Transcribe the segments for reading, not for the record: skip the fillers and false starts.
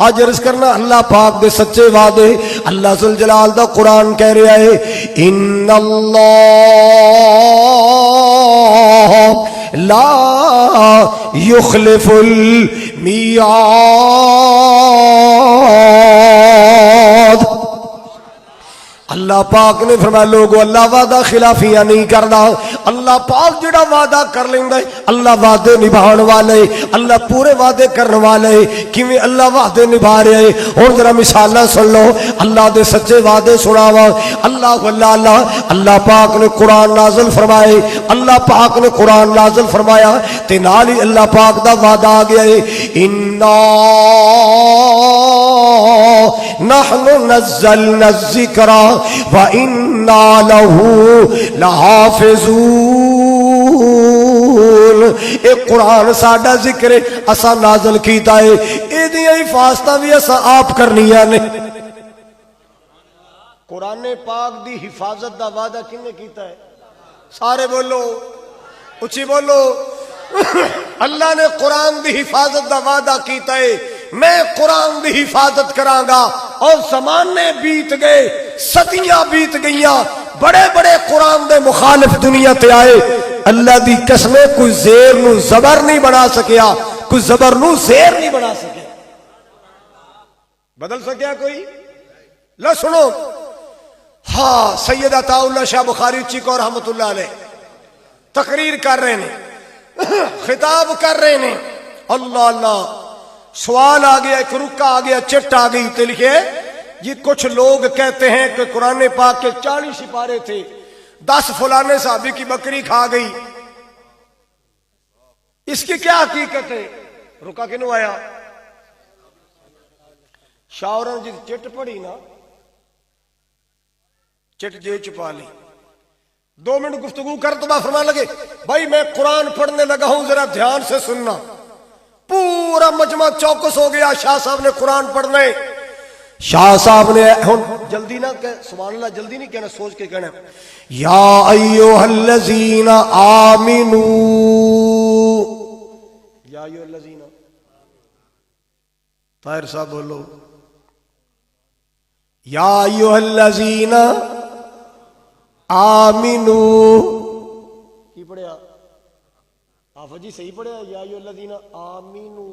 اج عرض کرنا اللہ پاک دے سچے وعدے اللہ ذل جلال دا قرآن کہہ رہا ہے ان اللہ لا یخلف المیعاد۔ اللہ پاک نے فرمایا لوگو اللہ وعدہ خلافیاں نہیں کردا، اللہ پاک جڑا وعدہ کر لیندا ہے اللہ وعدے نبھان والے، اللہ پورے وعدے کرنے والے۔ کیویں اللہ وعدے نبھا رہے ہیں ہن ذرا مثالاں سن لو، اللہ دے سچے وعدے سناواں۔ اللہ اللہ پاک نے قرآن نازل فرمائے، اللہ پاک نے قرآن نازل فرمایا تے نال ہی اللہ پاک دا وعدہ آ گیا ہے انا نحن نزلنا الذکر وَإِنَّا لَهُ لَحَافِظُونَ۔ اے قرآن ساڈا ذکر ہے اسا نازل کیتا ہے، اے دی حفاظتاں بھی اسا آپ کرنیاں نے۔ قرآن پاک دی حفاظت دا وعدہ کنے کیتا ہے؟ سارے بولو، اچھی بولو۔ اللہ نے قرآن دی حفاظت دا وعدہ کیتا ہے میں قرآن دی حفاظت کراں گا، اور زمانے بیت گئے، صدیاں بیت گئیاں، بڑے بڑے قرآن دے مخالف دنیا تے آئے، اللہ دی قسمیں کوئی زیر نو زبر نہیں بنا سکیا، کوئی زبر نو زیر نہیں بنا سکیا، بدل سکیا کوئی؟ لو سنو، ہاں سید عطا اللہ شاہ بخاری چیکو رحمت اللہ علیہ تقریر کر رہے ہیں، خطاب کر رہے ہیں، اللہ اللہ سوال آ گیا، ایک رکا آ گیا، چٹ آ گئی تے لکھے یہ کچھ لوگ کہتے ہیں کہ قرآن پاک کے 40 سپارے تھے، 10 فلانے صحابی کی بکری کھا گئی، اس کی کیا حقیقت ہے؟ رکا کنوں آیا؟ شاہ اورنگزیب چٹ پڑی نا، چٹ جے چھپا لی، 2 منٹ گفتگو کر تو بعد فرمان لگے بھائی میں قرآن پڑھنے لگا ہوں ذرا دھیان سے سننا۔ پورا مجمع چوکس ہو گیا، شاہ صاحب نے قرآن پڑھنے، شاہ صاحب نے جلدی نہ کہ سبحان اللہ جلدی نہیں کہنا، سوچ کے کہنا یا ایوہ الذین آمنو، یا ایوہ الذین، طاہر صاحب بولو یا ایوہ الذین آمنو، کی پڑھیا حافظ جی صحیح پڑھیا یا ایھا الذین آمنو،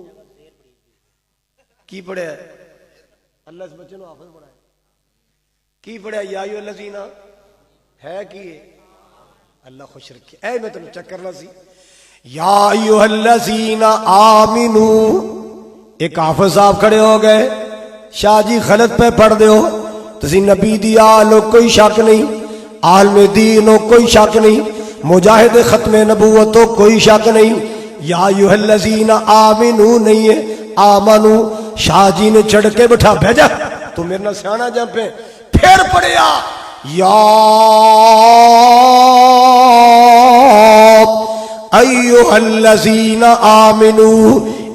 کی پڑھیا اللہ اس بچے نو حافظ بنایا، کی پڑھیا یا ایھا الذین ہے کی اللہ خوش رکھے، اے میں تمہیں چکر نہ سی یا ایھا الذین آمنو، ایک حافظ صاحب کھڑے ہو گئے، شاہ جی غلط پہ پڑھ دیو، تسی نبی دی آل ہو کوئی شک نہیں، عالم دین ہو کوئی شک نہیں، مجاہد ختم نبوت ہو کوئی شک نہیں، یا ایھا الذین آمنو نہیں ہے، آمنو شاہ جی نے چڑھ کے بٹھا بھیجا تو میرے نہ سیانا جم پہ پھر پڑھیا یا ایھا الذین آمنو،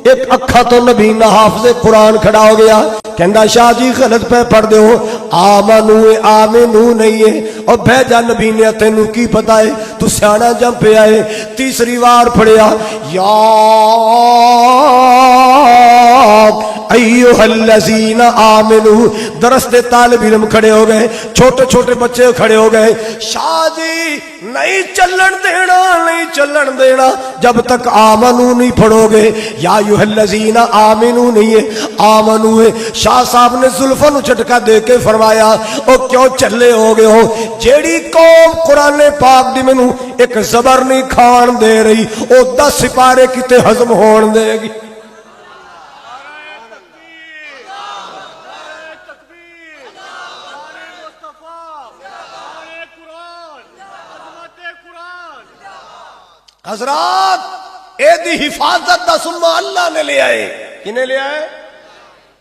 ایک اکھا تو نبی نہ حافظ قرآن کھڑا ہو گیا، کہندا شاہ جی غلط پہ پڑھ دے ہو، آمنو آمنو نہیں ہے، اور بھیجا نبی نے تینو کی پتہ ہے تو سیانا جم پہ آئے، تیسری بار پڑھیا یا ایھا الذین آمنو، درس دے طالب علم کھڑے ہو گئے، چھوٹے چھوٹے بچے کھڑے ہو گئے، شاہ جی نہیں چلن دینا، نہیں چلن دینا جب تک آمنو نہیں پڑھو گے، یا ایھا الذین آمنو نہیں ہے، آمنو ہے۔ شاہ صاحب نے زلفوں نو جھٹکا دے کے فرمایا او کیوں چلے ہو گئے ہو، جیڑی قوم قرآن پاک دی مینوں ایک زبر نہیں کھان دے رہی او 10 سپارے کتے ہضم ہون دے گی۔ حضرات اے دی حفاظت دا سما اللہ نے لے آئے، کنے لے آئے؟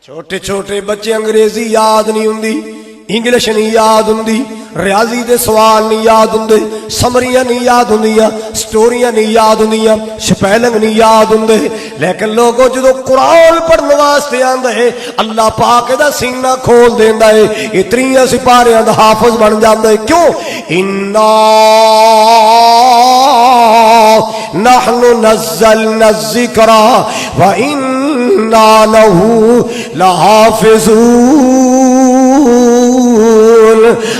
چھوٹے چھوٹے بچے انگریزی یاد نہیں ہوندی، انگلش نہیں یاد ہوندی، ریاضی دے سوال نہیں یاد ہوندے، سمریاں نہیں یاد ہوندیاں، سٹوریاں نہیں یاد ہوندیاں، سپیلنگ نہیں یاد ہوندے، لیکن لوگوں جدو قرآن پڑھنے واسطے آندا ہے اللہ پاک دا سینہ کھول دیندا ہے، اتنیاں سپاریاں دا حافظ بن جاندا ہے۔ کیوں؟ انا نحن نزلنا الذکر وَإِنَّا وَإِنَّا لَهُ لَحَافِظُونَ۔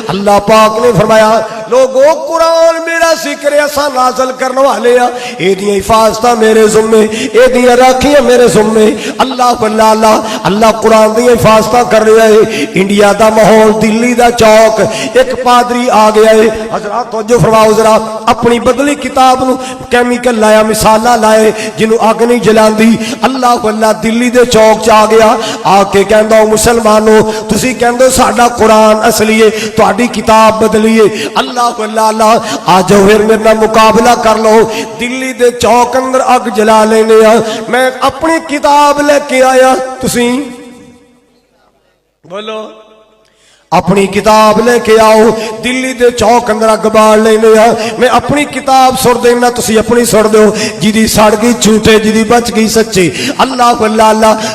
اللہ پاک نے فرمایا لوگو قرآن میرا ذکر ایسا نازل کرنے والے ہیں، اے دیاں حفاظتاں میرے ذمے، اے دیاں راکھیاں میرے ذمے۔ اللہ قرآن دی حفاظتاں کر رہا ہے۔ انڈیا دا ماحول، دلی دا چوک، ایک پادری آ گیا ہے، حضرات توجہ فرماؤ ذرا، اپنی بدلی کتاب نو کیمیکل لایا، مثالہ لائے جنوں اگ نہیں جلاندی۔ اللہ دلی دے چوک چ آ گیا، آ کے کہندا مسلمانو تسی کہندے ساڈا قرآن اصلی ہے، تہاڈی کتاب بدلی ہے۔ اللہ آ جاؤ پھر میرے نال مقابلہ کر لو، دلی دے چوک اندر اگ جلا لینے آ، میں اپنی کتاب لے کے آیا، تسی بولو اپنی کتاب لے کے آؤ، دلی دے چوک اندر اگ بال لینے آ، میں اپنی کتاب سڑ دینا، تسی اپنی سڑ دو، جدی سڑ گئی جھوٹے، جدی بچ گئی سچے۔ اللہ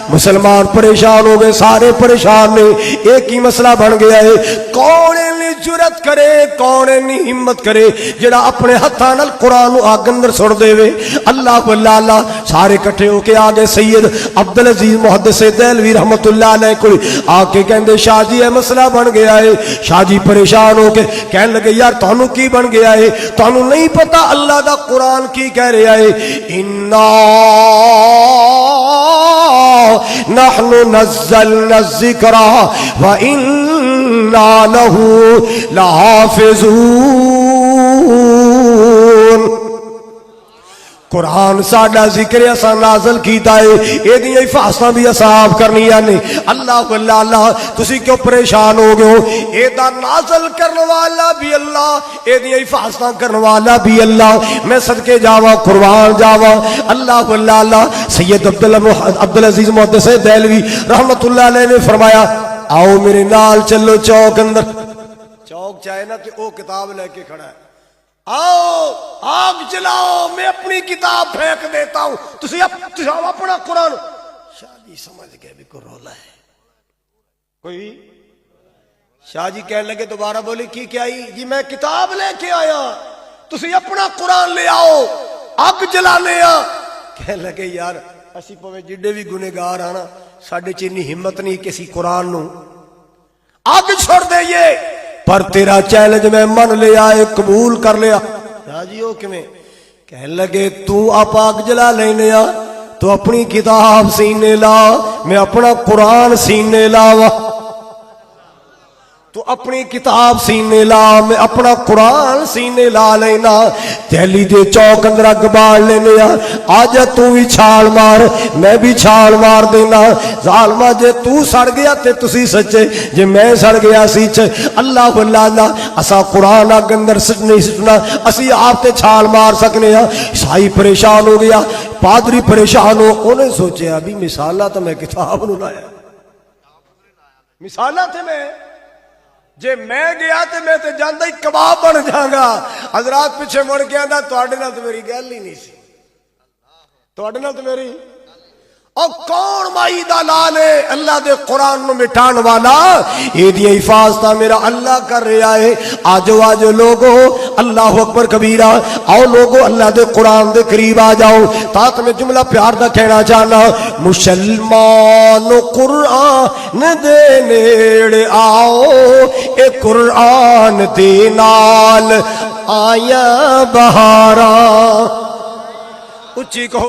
مسلمان پریشان ہو گئے، سارے پریشان نے، ایک ہی مسئلہ بن گیا ہے، کون نہیں جرت کرے، کون نہیں ہمت کرے جڑا اپنے ہتھاں نال قرآن اگ اندر سڑ دے وے۔ اللہ سارے کٹھے ہو کے آگے سید عبدالعزیز محدث دہلوی رحمت اللہ علیہ کو آ کے کہندے شاہ جی اے مسئلہ بن گیا ہے۔ شاہ جی پریشان ہو کے کہنے لگے یار تانوں کی بن گیا ہے، تانوں نہیں پتا اللہ دا قرآن کی کہہ رہا ہے، انا نحن نزلنا الذکر وَإِنَّا لَهُ لَحَافِظُونَ۔ قرآن ساڈا ذکر اساں نازل کیتا ہے، اے دی حفاظتاں بھی اساں کرنی نے۔ اللہ تسی کیوں پریشان ہو گئے ہو؟ اے دا نازل کرنے والا بھی اللہ، اے دی حفاظتاں کرنے والا بھی اللہ۔ میں صدقے جاواں قربان جاواں۔ اللہ سید عبدالعزیز محدث دہلوی رحمت اللہ علیہ نے فرمایا آؤ میرے نال چلو چوک اندر، چوک چاہے نا کہ او کتاب لے کے کھڑا ہے، آؤ آگ جلاؤ، میں اپنی کتاب پھینک دیتا ہوں، تسی اپنا قرآن۔ شاہ جی سمجھ گئے بھی کوئی رولا ہے، کوئی شاہ جی کہنے لگے دوبارہ بولی کی کیا ہی جی میں کتاب لے کے آیا، تسی اپنا قرآن لے آؤ، اگ جلانے آ۔ کہنے لگے یار اسی پویں جڈے بھی گنہگار آنا ساڈے چ اتنی ہمت نہیں کہ اسی قرآن نو اگ چھوڑ دئیے، پر تیرا چیلنج میں من لیا ہے، قبول کر لیا۔ شاہ جی وہ کیویں؟ کہنے لگے تو آپ آگ جلا لینے آ، تو اپنی کتاب سینے لا، میں اپنا قرآن سینے لاوا، تو اپنی کتاب سینے لا، میں اپنا قرآن سینے لا لینا، دہلی دے چوک اندر اگ بال لینے آج تو بھی چھال مار، میں بھی چھال مار دینا، ظالمہ جے تو سڑ گیا تے تسی سچے، جے میں سڑ گیا سچ۔ اللہ اسا قرآن اگ اندر نہیں سٹنا، اسی آپ تے چھال مار سکنے ہیں۔ عیسائی پریشان ہو گیا، پادری پریشان ہو، انہیں سوچے ابھی مثالہ تو میں کتاب نو لایا، مثالہ تھے میں جے میں گیا تے میں تے جاندہ ہی کباب بن جاگا۔ حضرات پیچھے مڑ کے آندہ توڑے نہ تو میری گل ہی نہیں سی، توڑے نہ تو میری، اور کون مائی دا لال ہے اللہ دے قرآن نو مٹھان والا، یہ دی حفاظتہ میرا اللہ کر رہا ہے۔ آجو لوگو اللہ اکبر کبیرہ، آؤ لوگو اللہ دے قرآن دے قریب آ جاؤ۔ تاکہ میں جملہ پیار دا کہنا چاہنا، مسلمان قرآن دے نیڑے آؤ، اے قرآن دے نال آیا بہاراں، اچھی کہو